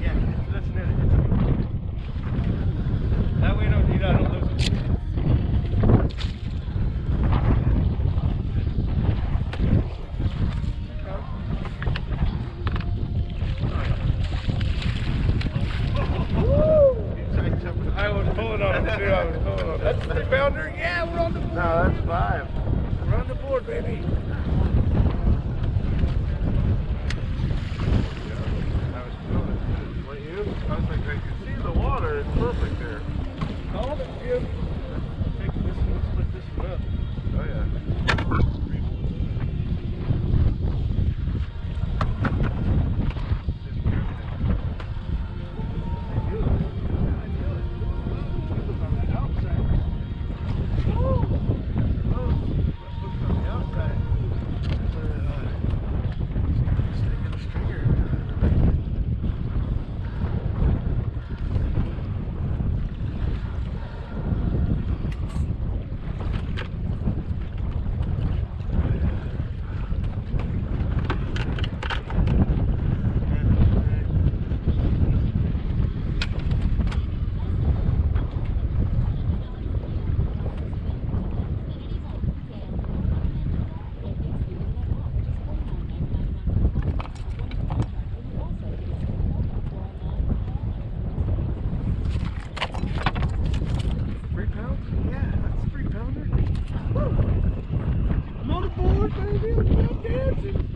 Yeah, listen in it. That way I don't lose it. I was pulling on him too. I was pulling on him. That's 3-pounder. Yeah, we're on the board. No, that's 5. We're on the board, baby. I was like, I can see the water. It's perfect there. Call it, Jim. Take this one, split this one up. Oh, yeah.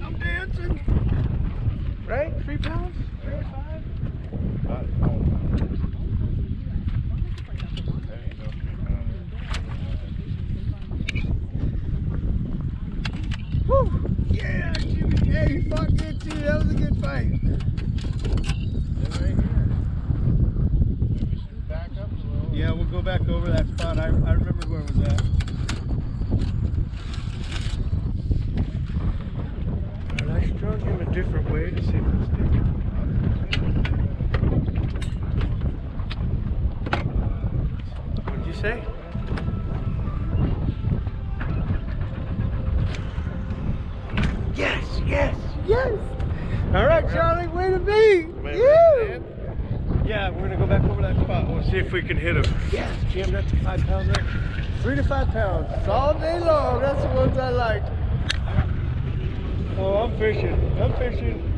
I'm dancing. Right? 3 pounds? 3 or 5? Woo! Yeah, Jimmy. Hey, you fought good too. That was a good fight. Right here. Maybe we should back up a little. Yeah, we'll go back over that spot. I remember where it was at. And I strung him a different way to see if it was sticking. What'd you say? Yes, yes, yes! All right, Charlie, way to be! You! Yeah, we're gonna go back over that spot. We'll see if we can hit him. Yes, Jim, that's a 5-pounder. 3 to 5 pounds. It's all day long. That's the ones I like. Oh, I'm fishing. I'm fishing.